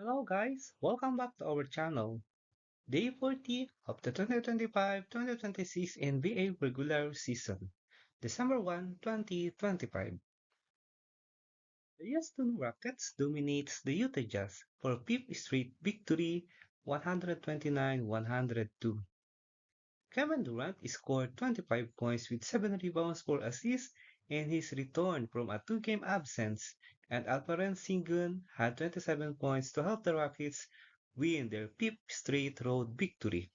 Hello guys, welcome back to our channel. Day 40 of the 2025-2026 NBA regular season, December 1, 2025. The Houston Rockets dominates the Utah Jazz for fifth straight victory 129-102. Kevin Durant scored 25 points with 7 rebounds for assists in his return from a two-game absence, and Alperen Sengun had 27 points to help the Rockets win their fifth straight road victory.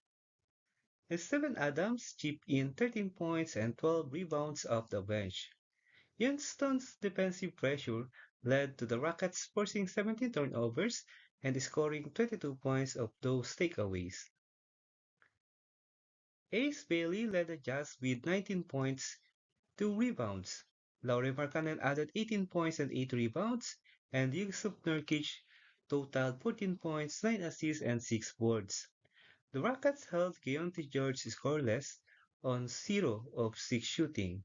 Steven Adams chipped in 13 points and 12 rebounds off the bench. Houston's defensive pressure led to the Rockets forcing 17 turnovers and scoring 22 points of those takeaways. Ace Bailey led the Jazz with 19 points, 2 rebounds. Lauri Markkanen added 18 points and 8 rebounds, and Yusuf Nurkic totaled 14 points, 9 assists, and 6 boards. The Rockets held Keontae George scoreless on 0 of 6 shooting.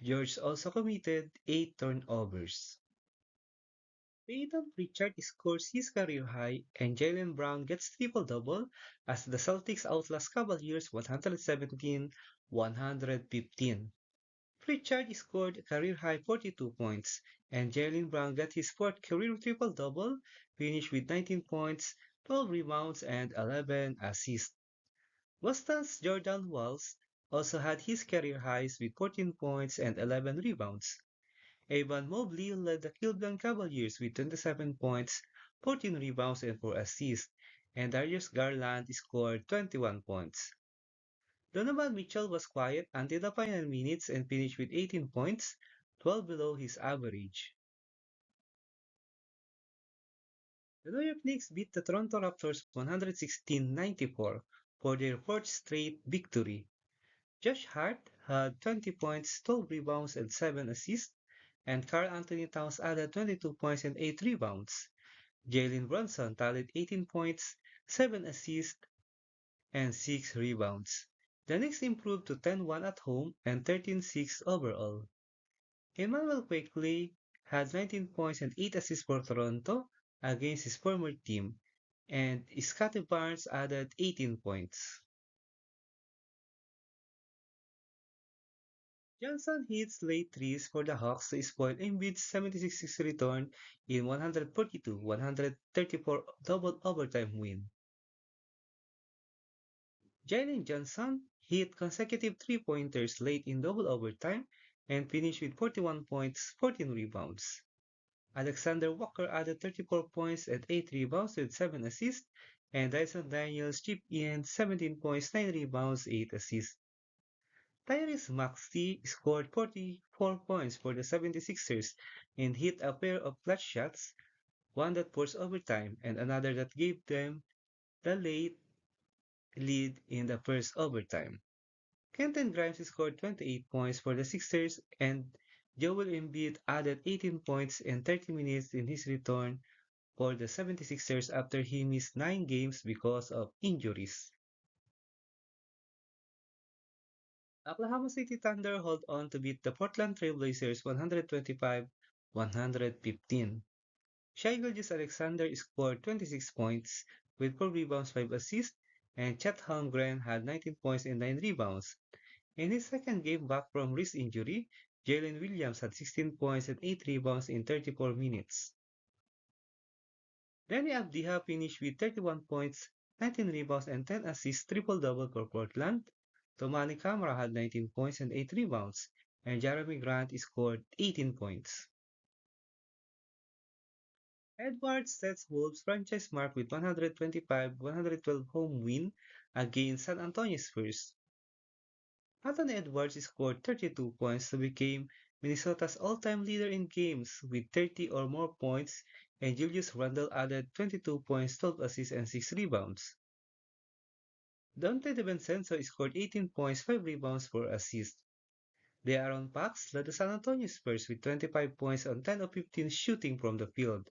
George also committed 8 turnovers. Peyton Pritchard scores his career high, and Jaylen Brown gets triple-double as the Celtics outlast Cavaliers 117-115. Pritchard scored a career-high 42 points, and Jaylen Brown got his fourth career triple-double, finished with 19 points, 12 rebounds, and 11 assists. Boston's Jordan Walls also had his career highs with 14 points and 11 rebounds. Evan Mobley led the Cleveland Cavaliers with 27 points, 14 rebounds, and 4 assists, and Darius Garland scored 21 points. Donovan Mitchell was quiet until the final minutes and finished with 18 points, 12 below his average. The New York Knicks beat the Toronto Raptors 116-94 for their fourth straight victory. Josh Hart had 20 points, 12 rebounds, and 7 assists, and Karl Anthony Towns added 22 points and 8 rebounds. Jalen Brunson tallied 18 points, 7 assists, and 6 rebounds. The Knicks improved to 10-1 at home and 13-6 overall. Emmanuel Quickley had 19 points and 8 assists for Toronto against his former team, and Scottie Barnes added 18 points. Johnson hits late threes for the Hawks to spoil Embiid's 76 return in 142-134 double overtime win. Jalen Johnson hit consecutive three-pointers late in double overtime and finished with 41 points, 14 rebounds. Alexander Walker added 34 points and 8 rebounds with 7 assists, and Dyson Daniels chipped in 17 points, 9 rebounds, 8 assists. Tyrese Maxey scored 44 points for the 76ers and hit a pair of clutch shots, one that forced overtime and another that gave them the late lead in the first overtime. Kenton Grimes scored 28 points for the Sixers, and Joel Embiid added 18 points in 30 minutes in his return for the 76ers after he missed 9 games because of injuries. Oklahoma City Thunder hold on to beat the Portland Trail Blazers 125-115. Shai Gilgeous-Alexander scored 26 points with 4 rebounds, 5 assists, and Chet Holmgren had 19 points and 9 rebounds. In his second game back from wrist injury, Jalen Williams had 16 points and 8 rebounds in 34 minutes. Danny Avdija finished with 31 points, 19 rebounds, and 10 assists, triple-double for Portland. Tomani Camara had 19 points and 8 rebounds, and Jeremy Grant scored 18 points. Edwards sets Wolves' franchise mark with 125-112 home win against San Antonio Spurs. Anthony Edwards scored 32 points to become Minnesota's all-time leader in games with 30 or more points, and Julius Randle added 22 points, 12 assists, and 6 rebounds. Dante DiVincenzo scored 18 points, 5 rebounds, 4 assists. De'Aaron Fox led the San Antonio Spurs with 25 points on 10 of 15 shooting from the field.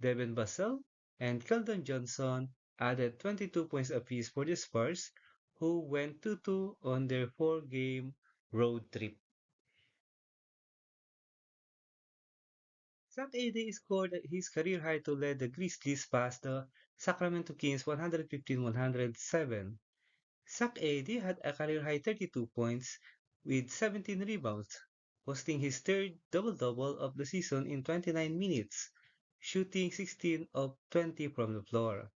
Devin Vassell and Keldon Johnson added 22 points apiece for the Spurs, who went 2-2 on their 4-game road trip. Zach Edey scored his career high to lead the Grizzlies past the Sacramento Kings 115-107. Zach Edey had a career high 32 points with 17 rebounds, posting his third double-double of the season in 29 minutes, shooting 16 of 20 from the floor.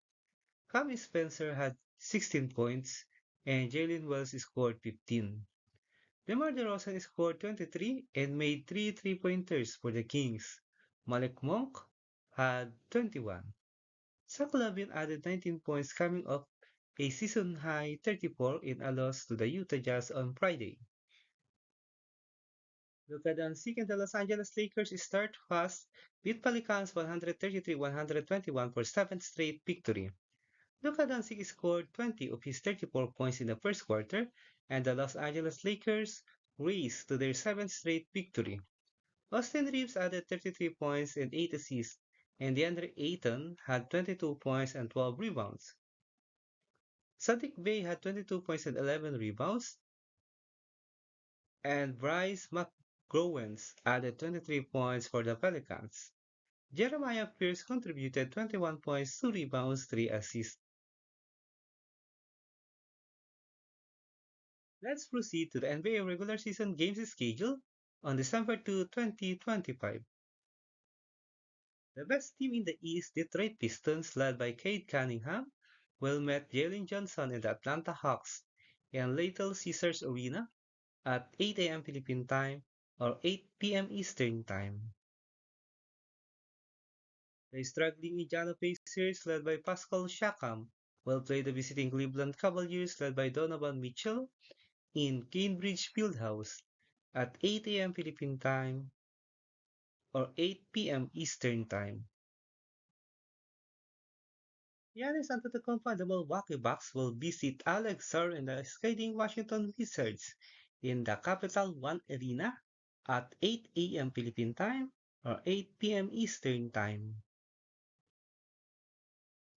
Kami Spencer had 16 points, and Jalen Wells scored 15. DeMar DeRozan scored 23 and made 3 three-pointers for the Kings. Malik Monk had 21. Zach LaVine added 19 points coming off a season-high 34 in a loss to the Utah Jazz on Friday. Luka Doncic and the Los Angeles Lakers start fast, beat Pelicans 133-121 for 7th straight victory. Luka Doncic scored 20 of his 34 points in the first quarter, and the Los Angeles Lakers raced to their 7th straight victory. Austin Reeves added 33 points and 8 assists, and DeAndre Ayton had 22 points and 12 rebounds. Saddiq Bey had 22 points and 11 rebounds, and Bryce McGowens added 23 points for the Pelicans. Jeremiah Pierce contributed 21 points, 2 rebounds, 3 assists. Let's proceed to the NBA regular season games schedule on December 2, 2025. The best team in the East, Detroit Pistons, led by Cade Cunningham, will meet Jalen Johnson and the Atlanta Hawks in Little Caesars Arena at 8 a.m. Philippine Time or 8 p.m. Eastern Time. The struggling Indiana Pacers, led by Pascal Siakam, will play the visiting Cleveland Cavaliers, led by Donovan Mitchell, in Cambridge Fieldhouse at 8 a.m. Philippine Time or 8 p.m. Eastern Time. Giannis Antetokounmpo and the Milwaukee Bucks will visit Alex Sarr and the Skyline Washington Wizards in the Capital One Arena at 8 a.m. Philippine Time or 8 p.m. Eastern Time.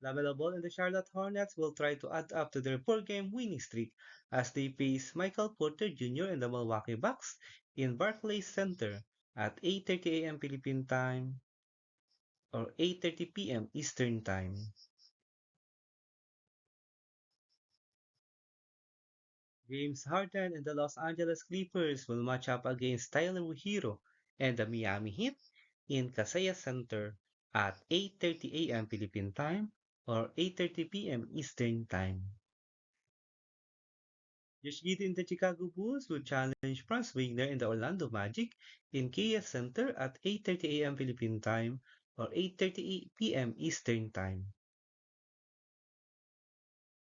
LaMelo Ball and the Charlotte Hornets will try to add up to their four-game winning streak as they face Michael Porter Jr. and the Milwaukee Bucks in Barclays Center at 8:30 a.m. Philippine Time or 8:30 p.m. Eastern Time. James Harden and the Los Angeles Clippers will match up against Tyler Hero and the Miami Heat in Kaseya Center at 8:30 a.m. Philippine Time or 8:30 p.m. Eastern Time. Josh Giddey and the Chicago Bulls will challenge Franz Wagner and the Orlando Magic in Kia Center at 8:30 a.m. Philippine Time or 8:30 p.m. Eastern Time.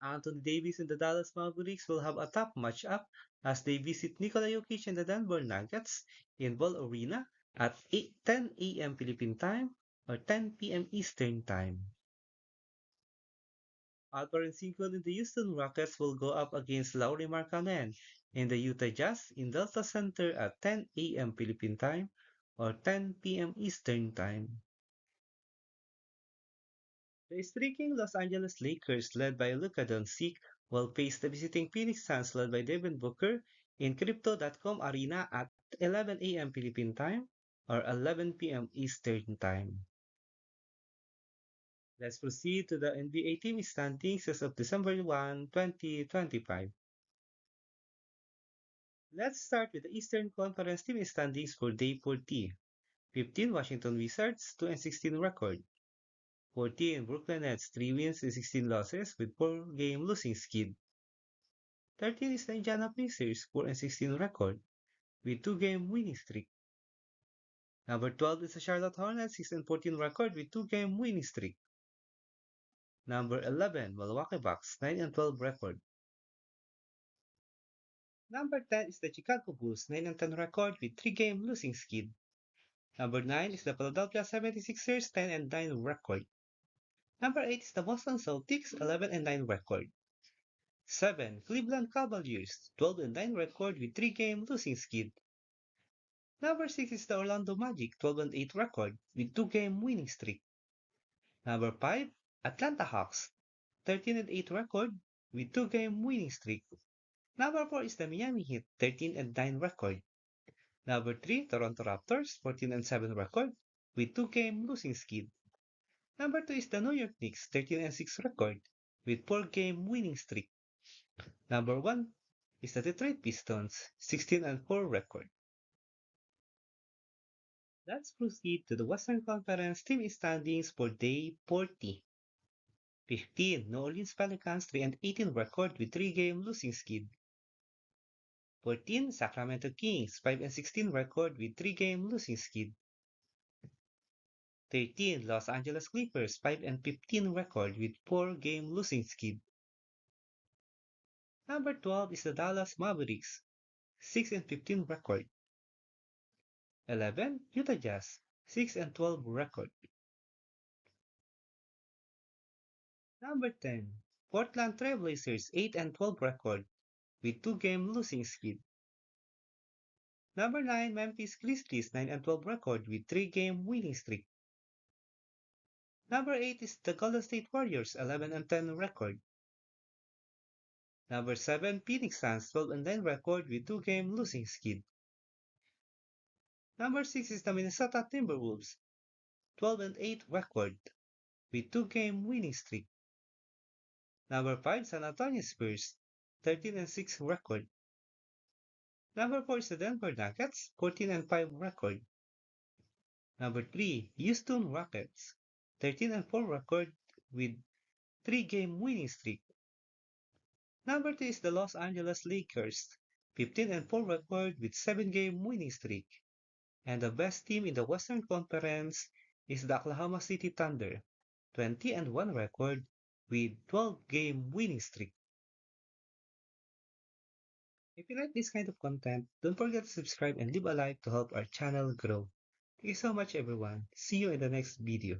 Anthony Davis and the Dallas Mavericks will have a tough matchup as they visit Nikola Jokic and the Denver Nuggets in Ball Arena at 10 a.m. Philippine Time or 10 p.m. Eastern Time. Alperen Sengun and the Houston Rockets will go up against Lauri Markkanen and the Utah Jazz in Delta Center at 10 a.m. Philippine Time or 10 p.m. Eastern Time. The streaking Los Angeles Lakers, led by Luka Doncic, will face the visiting Phoenix Suns, led by Devin Booker, in Crypto.com Arena at 11 a.m. Philippine Time or 11 p.m. Eastern Time. Let's proceed to the NBA team standings as of December 1, 2025. Let's start with the Eastern Conference team standings for day 40. 15 Washington Wizards, 2-16 record. 14 Brooklyn Nets, 3 wins and 16 losses with 4-game losing skid. 13 is the Indiana Pacers, 4-16 record with 2-game winning streak. Number 12 is the Charlotte Hornets, 6-14 record with 2-game winning streak. Number 11, Milwaukee Bucks, 9-12 record. Number 10 is the Chicago Bulls, 9-10 record with 3-game losing skid. Number 9 is the Philadelphia 76ers, 10-9 record. Number 8 is the Boston Celtics, 11-9 record. 7. Cleveland Cavaliers, 12-9 record with 3-game losing skid. Number 6 is the Orlando Magic, 12-8 record with 2-game winning streak. Number 5, Atlanta Hawks, 13-8 record with 2-game winning streak. Number 4 is the Miami Heat, 13-9 record. Number 3, Toronto Raptors, 14-7 record with 2-game losing skid. Number 2 is the New York Knicks 13-6 record with 4-game winning streak. Number 1 is the Detroit Pistons 16-4 record. Let's proceed to the Western Conference team standings for day 40. 15. New Orleans Pelicans 3-18 record with 3-game losing skid. 14. Sacramento Kings 5-16 record with 3-game losing skid. 13. Los Angeles Clippers 5-15 record with 4-game losing skid. Number 12 is the Dallas Mavericks 6-15 record. 11. Utah Jazz 6-12 record. Number 10. Portland Trail Blazers 8-12 record with 2-game losing skid. Number 9. Memphis Grizzlies 9-12 record with 3-game winning streak. Number 8 is the Golden State Warriors 11-10 record. Number 7. Phoenix Suns 12-9 record with 2-game losing skid. Number 6 is the Minnesota Timberwolves 12-8 record with 2-game winning streak. Number 5, San Antonio Spurs, 13-6 record. Number 4 is the Denver Nuggets, 14-5 record. Number 3, Houston Rockets, 13-4 record with 3-game winning streak. Number 2 is the Los Angeles Lakers, 15-4 record with 7-game winning streak. And the best team in the Western Conference is the Oklahoma City Thunder, 20-1 record with 12-game winning streak. If you like this kind of content, don't forget to subscribe and leave a like to help our channel grow. Thank you so much everyone. See you in the next video.